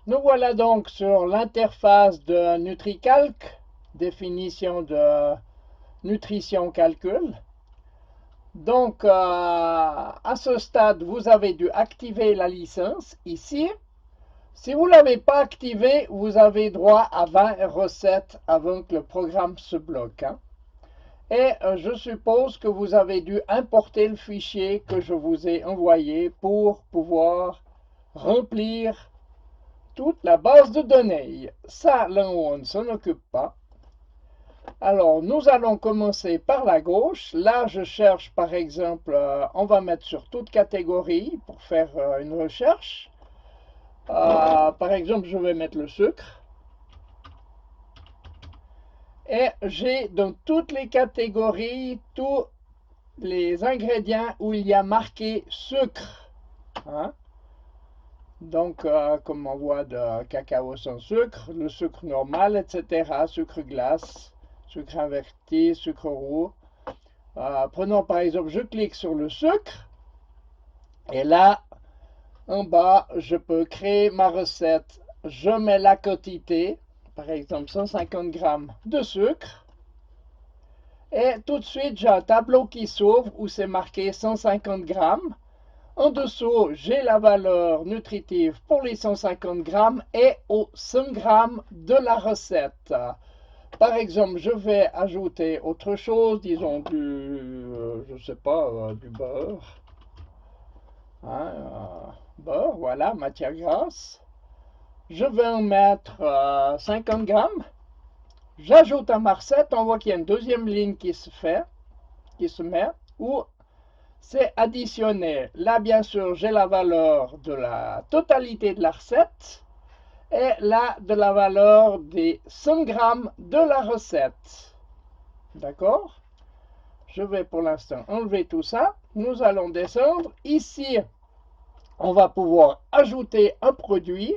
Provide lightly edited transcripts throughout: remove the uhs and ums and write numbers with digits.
Nous voilà donc sur l'interface de NutriCalc, définition de nutrition calcul. Donc, à ce stade, vous avez dû activer la licence ici. Si vous ne l'avez pas activé, vous avez droit à 20 recettes avant que le programme se bloque. Et je suppose que vous avez dû importer le fichier que je vous ai envoyé pour pouvoir remplir toute la base de données. Ça, là, on ne s'en occupe pas. Alors, nous allons commencer par la gauche. Là, je cherche, par exemple, on va mettre sur toute catégorie pour faire une recherche. Par exemple, je vais mettre le sucre. Et j'ai dans toutes les catégories tous les ingrédients où il y a marqué sucre. Hein? Donc, comme on voit de cacao sans sucre, le sucre normal, etc., sucre glace, sucre inverti, sucre roux. Prenons par exemple, je clique sur le sucre, et là, en bas, je peux créer ma recette. Je mets la quantité, par exemple 150 grammes de sucre, et tout de suite, j'ai un tableau qui s'ouvre où c'est marqué 150 grammes. En dessous, j'ai la valeur nutritive pour les 150 grammes et aux 100 grammes de la recette. Par exemple, je vais ajouter autre chose, disons je sais pas, du beurre. Hein, beurre, voilà, matière grasse. Je vais en mettre 50 grammes. J'ajoute à ma recette, on voit qu'il y a une deuxième ligne qui se met, où c'est additionné. Là, bien sûr, j'ai la valeur de la totalité de la recette et là, de la valeur des 100 grammes de la recette. D'accord? Je vais pour l'instant enlever tout ça. Nous allons descendre. Ici, on va pouvoir ajouter un produit.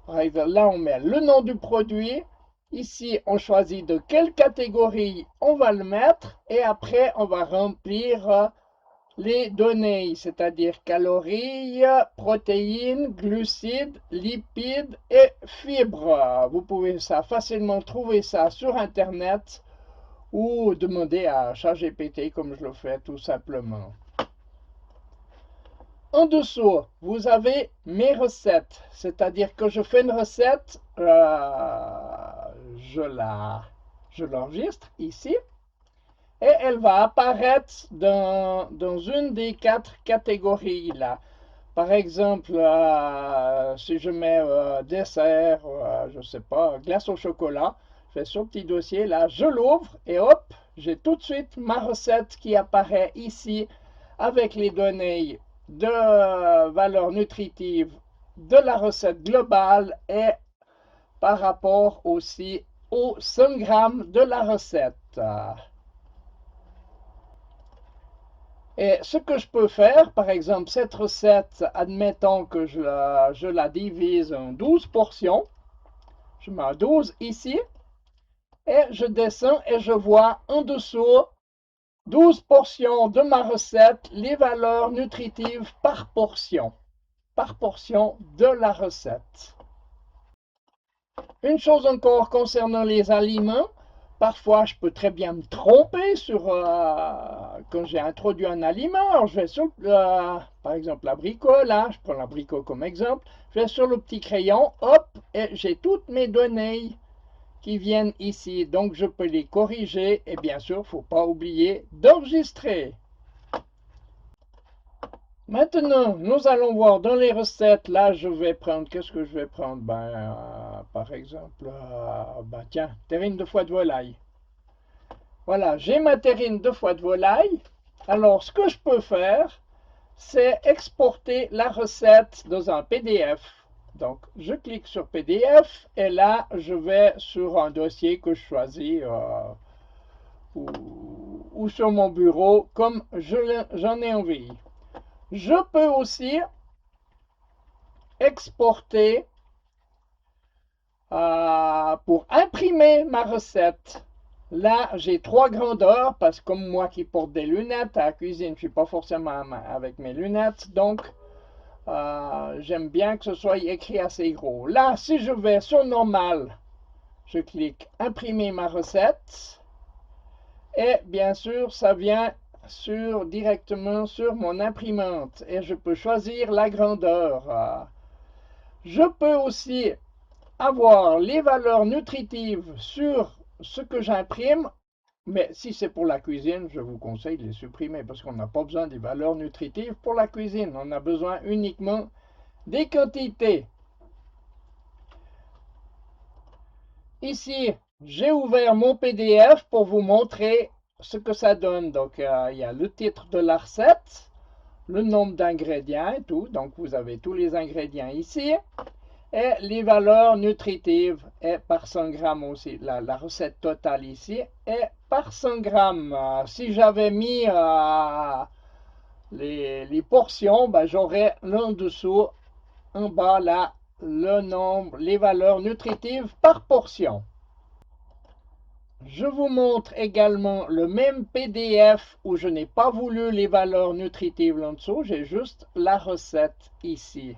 Par exemple, là, on met le nom du produit. Ici, on choisit de quelle catégorie on va le mettre. Et après, on va remplir les données, c'est-à-dire calories, protéines, glucides, lipides et fibres. Vous pouvez facilement trouver ça sur Internet ou demander à ChatGPT comme je le fais tout simplement. En dessous, vous avez mes recettes, c'est-à-dire que je fais une recette, je l'enregistre ici. Et elle va apparaître dans une des 4 catégories là. Par exemple, si je mets dessert, je ne sais pas, glace au chocolat, je fais sur le petit dossier là, je l'ouvre et hop, j'ai tout de suite ma recette qui apparaît ici avec les données de valeur nutritive de la recette globale et par rapport aussi aux 100 grammes de la recette. Et ce que je peux faire, par exemple, cette recette, admettons que je la divise en 12 portions. Je mets 12 ici. Et je descends et je vois en dessous 12 portions de ma recette, les valeurs nutritives par portion de la recette. Une chose encore concernant les aliments. Parfois, je peux très bien me tromper quand j'ai introduit un aliment. Alors, je vais sur, par exemple, l'abricot, là, je prends l'abricot comme exemple. Je vais sur le petit crayon, hop, et j'ai toutes mes données qui viennent ici. Donc, je peux les corriger. Et bien sûr, il ne faut pas oublier d'enregistrer. Maintenant, nous allons voir dans les recettes. Là, je vais prendre, qu'est-ce que je vais prendre? Par exemple, tiens, terrine de foie de volaille. Voilà, j'ai ma terrine de foie de volaille. Alors, ce que je peux faire, c'est exporter la recette dans un PDF. Donc, je clique sur PDF et là, je vais sur un dossier que je choisis ou sur mon bureau comme j'en ai envie. Je peux aussi exporter pour imprimer ma recette. Là, j'ai 3 grandeurs parce que comme moi qui porte des lunettes à la cuisine, je ne suis pas forcément avec mes lunettes. Donc, j'aime bien que ce soit écrit assez gros. Là, si je vais sur normal, je clique imprimer ma recette et bien sûr ça vient directement sur mon imprimante et je peux choisir la grandeur. Je peux aussi avoir les valeurs nutritives sur ce que j'imprime, mais si c'est pour la cuisine, je vous conseille de les supprimer parce qu'on n'a pas besoin des valeurs nutritives pour la cuisine. On a besoin uniquement des quantités. Ici, j'ai ouvert mon PDF pour vous montrer ce que ça donne. Donc, il y a le titre de la recette, le nombre d'ingrédients et tout. Donc, vous avez tous les ingrédients ici. Et les valeurs nutritives est par 100 grammes aussi. La recette totale ici est par 100 grammes. Si j'avais mis les portions, ben, j'aurais là en dessous, en bas là, le nombre, les valeurs nutritives par portion. Je vous montre également le même PDF où je n'ai pas voulu les valeurs nutritives en dessous, j'ai juste la recette ici.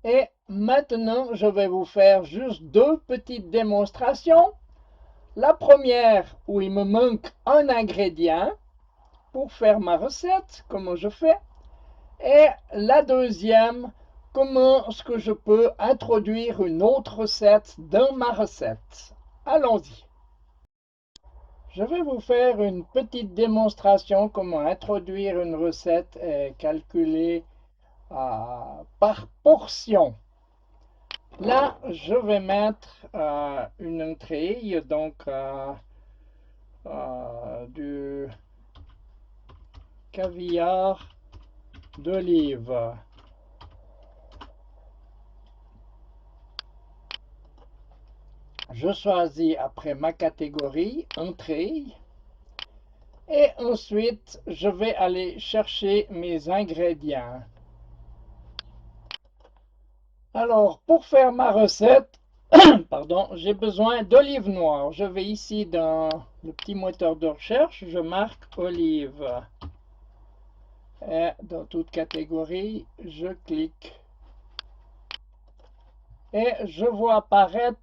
Et maintenant, je vais vous faire juste deux petites démonstrations. La première, où il me manque un ingrédient pour faire ma recette, comment je fais. Et la deuxième, comment est-ce que je peux introduire une autre recette dans ma recette. Allons-y. Je vais vous faire une petite démonstration comment introduire une recette et calculer par portion. Là, je vais mettre une entrée, donc du caviar d'olive. Je choisis après ma catégorie entrée et ensuite je vais aller chercher mes ingrédients. Alors, pour faire ma recette, pardon, j'ai besoin d'olive noire. Je vais ici dans le petit moteur de recherche, je marque olive. Et dans toute catégorie, je clique. Et je vois apparaître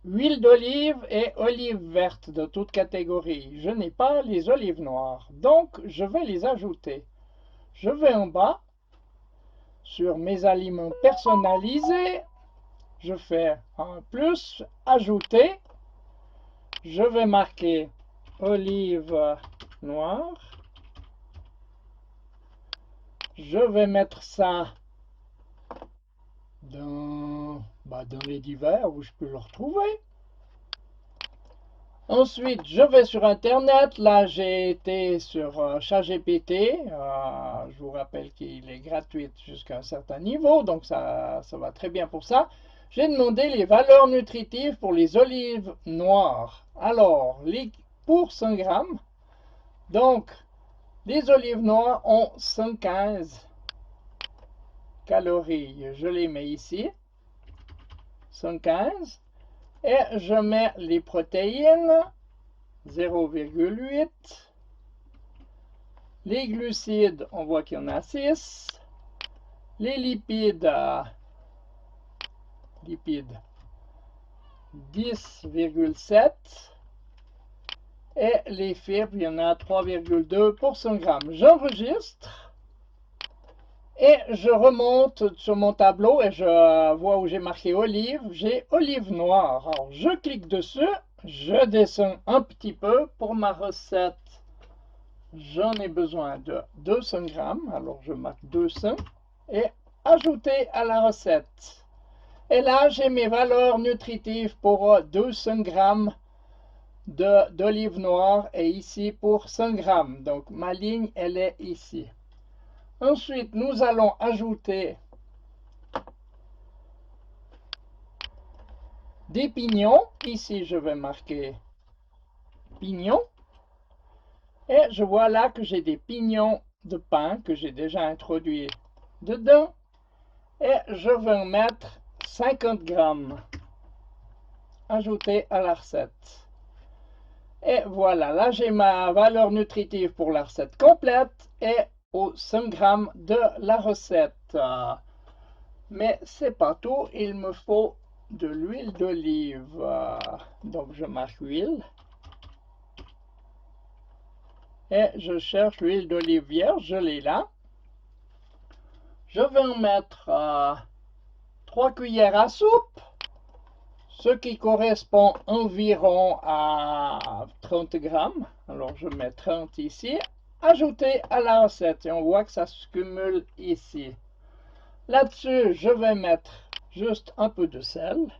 huile d'olive et olive verte de toute catégorie. Je n'ai pas les olives noires, donc je vais les ajouter. Je vais en bas, sur mes aliments personnalisés, je fais un plus, ajouter. Je vais marquer olive noire. Je vais mettre ça dans les divers où je peux le retrouver. Ensuite, je vais sur Internet. Là, j'ai été sur ChatGPT. Je vous rappelle qu'il est gratuit jusqu'à un certain niveau, donc ça va très bien pour ça. J'ai demandé les valeurs nutritives pour les olives noires. Alors, pour 100 grammes, donc, les olives noires ont 115 calories. Je les mets ici, 115. Et je mets les protéines, 0,8. Les glucides, on voit qu'il y en a 6. Les lipides, 10,7. Et les fibres, il y en a 3,2 pour 100 grammes. J'enregistre. Et je remonte sur mon tableau et je vois où j'ai marqué olive. J'ai olive noire. Alors je clique dessus. Je descends un petit peu pour ma recette. J'en ai besoin de 200 grammes. Alors je marque 200 et ajouter à la recette. Et là j'ai mes valeurs nutritives pour 200 grammes d'olive noire et ici pour 100 grammes. Donc ma ligne elle est ici. Ensuite, nous allons ajouter des pignons. Ici, je vais marquer pignons. Et je vois là que j'ai des pignons de pain que j'ai déjà introduits dedans. Et je vais en mettre 50 grammes. Ajouter à la recette. Et voilà, là j'ai ma valeur nutritive pour la recette complète. Et aux 100 grammes de la recette. Mais c'est pas tout, il me faut de l'huile d'olive. Donc je marque huile. Et je cherche l'huile d'olive vierge, je l'ai là. Je vais en mettre 3 cuillères à soupe, ce qui correspond environ à 30 grammes. Alors je mets 30 ici. Ajouter à la recette et on voit que ça se cumule ici. Là-dessus, je vais mettre juste un peu de sel.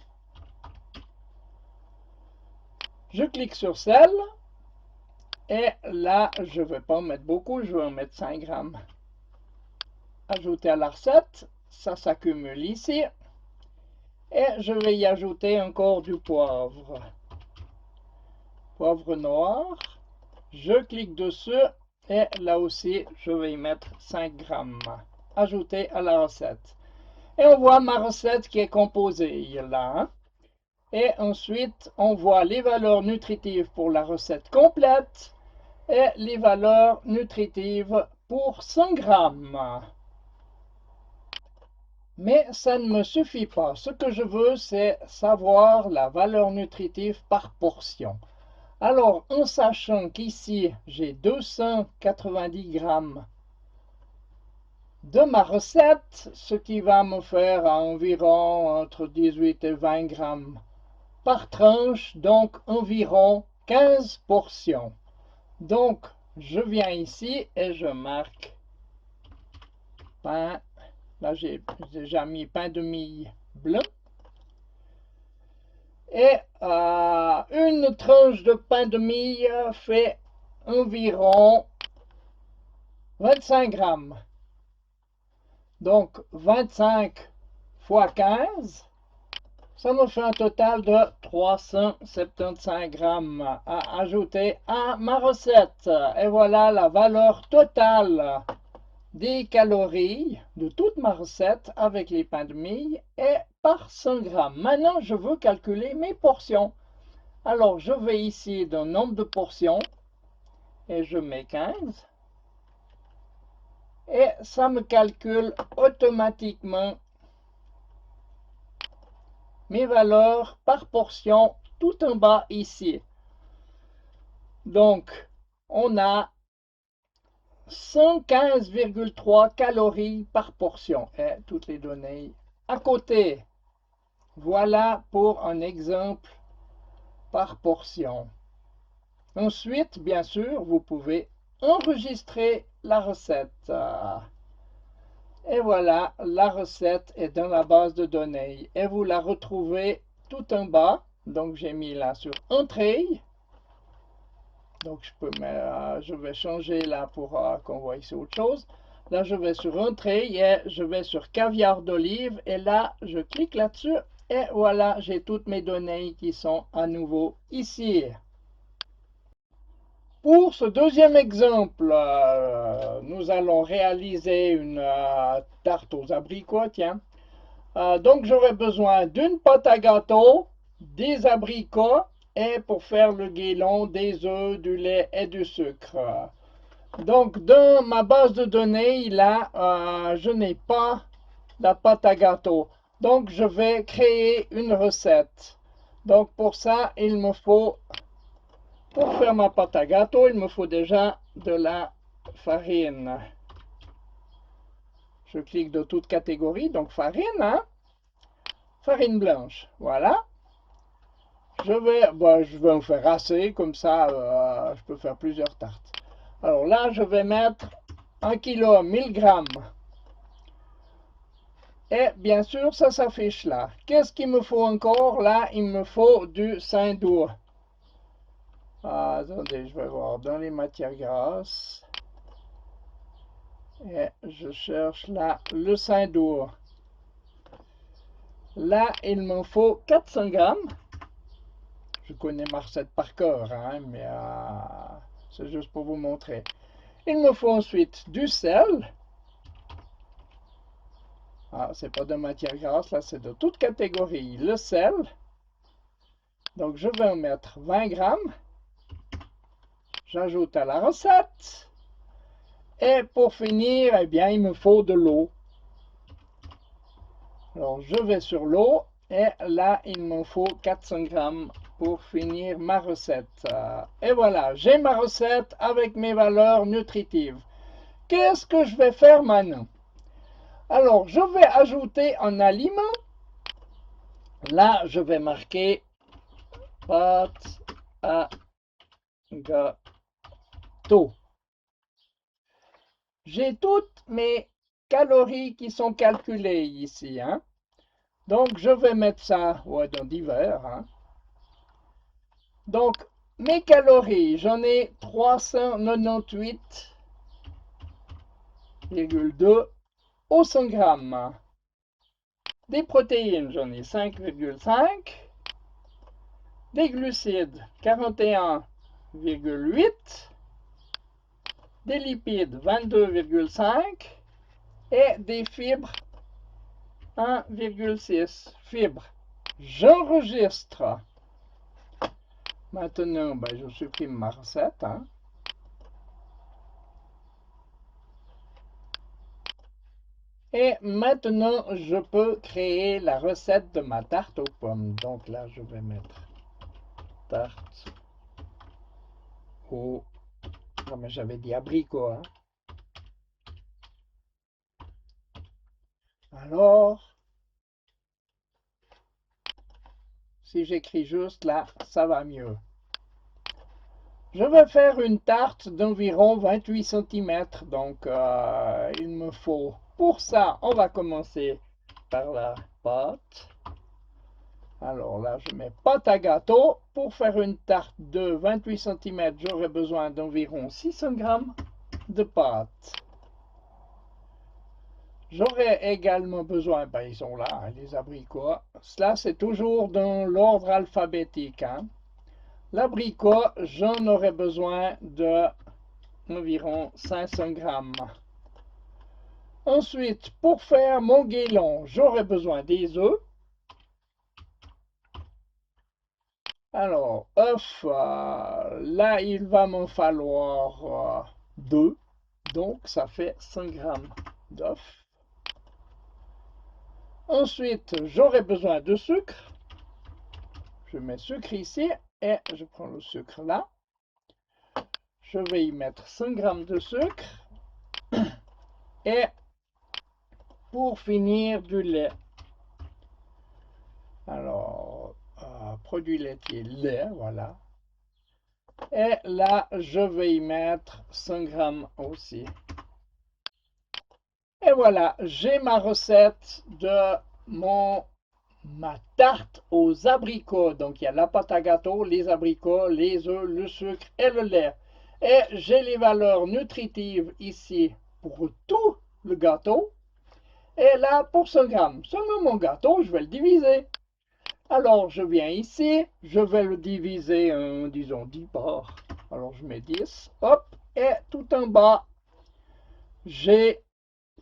Je clique sur sel. Et là, je ne vais pas en mettre beaucoup, je vais en mettre 5 grammes. Ajouter à la recette, ça s'accumule ici. Et je vais y ajouter encore du poivre. Poivre noir. Je clique dessus et là aussi, je vais y mettre 5 grammes. Ajouter à la recette. Et on voit ma recette qui est composée là. Hein? Et ensuite, on voit les valeurs nutritives pour la recette complète et les valeurs nutritives pour 100 grammes. Mais ça ne me suffit pas. Ce que je veux, c'est savoir la valeur nutritive par portion. Alors, en sachant qu'ici, j'ai 290 grammes de ma recette, ce qui va me faire environ entre 18 et 20 grammes par tranche, donc environ 15 portions. Donc, je viens ici et je marque pain. Là, j'ai déjà mis pain de mie blanc. Et une tranche de pain de mie fait environ 25 grammes. Donc, 25 fois 15, ça me fait un total de 375 grammes à ajouter à ma recette. Et voilà la valeur totale des calories de toute ma recette avec les pains de mie et par 100 grammes. Maintenant, je veux calculer mes portions. Alors, je vais ici dans nombre de portions et je mets 15. Et ça me calcule automatiquement mes valeurs par portion tout en bas ici. Donc, on a 115,3 calories par portion. Et toutes les données à côté. Voilà pour un exemple par portion. Ensuite, bien sûr, vous pouvez enregistrer la recette. Et voilà, la recette est dans la base de données. Et vous la retrouvez tout en bas. Donc, j'ai mis là sur Entrée. Donc, je vais changer là pour qu'on voit ici autre chose. Là, je vais sur Entrée et je vais sur Caviar d'olive. Et là, je clique là-dessus. Et voilà, j'ai toutes mes données qui sont à nouveau ici. Pour ce deuxième exemple, nous allons réaliser une tarte aux abricots, tiens. Donc, j'aurai besoin d'une pâte à gâteau, des abricots et pour faire le guélon, des œufs, du lait et du sucre. Donc, dans ma base de données, là, je n'ai pas la pâte à gâteau. Donc, je vais créer une recette. Donc, pour ça, il me faut... Pour faire ma pâte à gâteau, il me faut déjà de la farine. Je clique de toute catégorie, donc farine, hein? Farine blanche, voilà. Je vais en faire assez, comme ça, je peux faire plusieurs tartes. Alors là, je vais mettre 1 kg 1000 grammes. Et bien sûr, ça s'affiche là. Qu'est-ce qu'il me faut encore? Là, il me faut du saindoux. Attendez, je vais voir dans les matières grasses. Et je cherche là le saindoux. Là, il me faut 400 grammes. Je connais ma recette par cœur, hein, mais c'est juste pour vous montrer. Il me faut ensuite du sel. C'est pas de matière grasse, là, c'est de toute catégorie. Le sel. Donc, je vais en mettre 20 grammes. J'ajoute à la recette. Et pour finir, eh bien, il me faut de l'eau. Alors, je vais sur l'eau. Et là, il me faut 400 grammes pour finir ma recette. Et voilà, j'ai ma recette avec mes valeurs nutritives. Qu'est-ce que je vais faire maintenant? Alors, je vais ajouter un aliment. Là, je vais marquer pâte à gâteau. J'ai toutes mes calories qui sont calculées ici. Hein? Donc, je vais mettre ça dans divers. Hein? Donc, mes calories, j'en ai 398,2 au 100 grammes. Des protéines, j'en ai 5,5. Des glucides, 41,8. Des lipides, 22,5. Et des fibres, 1,6 fibres. J'enregistre. Maintenant, je supprime ma recette. Hein. Et maintenant, je peux créer la recette de ma tarte aux pommes. Donc là, je vais mettre tarte aux... Non, mais j'avais dit abricot. Hein. Alors, si j'écris juste là, ça va mieux. Je vais faire une tarte d'environ 28 cm. Donc, il me faut... Pour ça, on va commencer par la pâte. Alors là, je mets pâte à gâteau. Pour faire une tarte de 28 cm, j'aurai besoin d'environ 600 g de pâte. J'aurai également besoin, ils sont là, hein, les abricots. Cela, c'est toujours dans l'ordre alphabétique. Hein. L'abricot, j'en aurai besoin de environ 500 g. Ensuite, pour faire mon guélon, j'aurai besoin des œufs. Alors, œufs, là, il va m'en falloir 2. Donc, ça fait 100 g d'œufs. Ensuite, j'aurai besoin de sucre. Je mets sucre ici et je prends le sucre là. Je vais y mettre 100 g de sucre. Et pour finir, du lait. Alors, produit laitier, lait, voilà. Et là, je vais y mettre 100 g aussi. Et voilà, j'ai ma recette de ma tarte aux abricots. Donc, il y a la pâte à gâteau, les abricots, les œufs, le sucre et le lait. Et j'ai les valeurs nutritives ici pour tout le gâteau. Et là, pour 100 g. Seulement mon gâteau, je vais le diviser. Alors, je viens ici, je vais le diviser en, disons, 10 parts. Alors, je mets 10, hop, et tout en bas, j'ai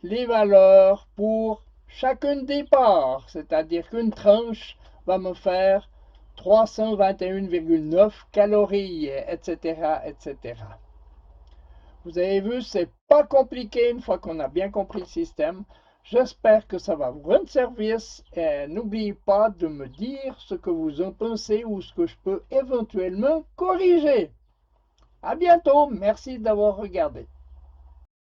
les valeurs pour chacune des parts, c'est-à-dire qu'une tranche va me faire 321,9 calories, etc., etc. Vous avez vu, c'est pas compliqué une fois qu'on a bien compris le système. J'espère que ça va vous rendre service et n'oubliez pas de me dire ce que vous en pensez ou ce que je peux éventuellement corriger. À bientôt, merci d'avoir regardé.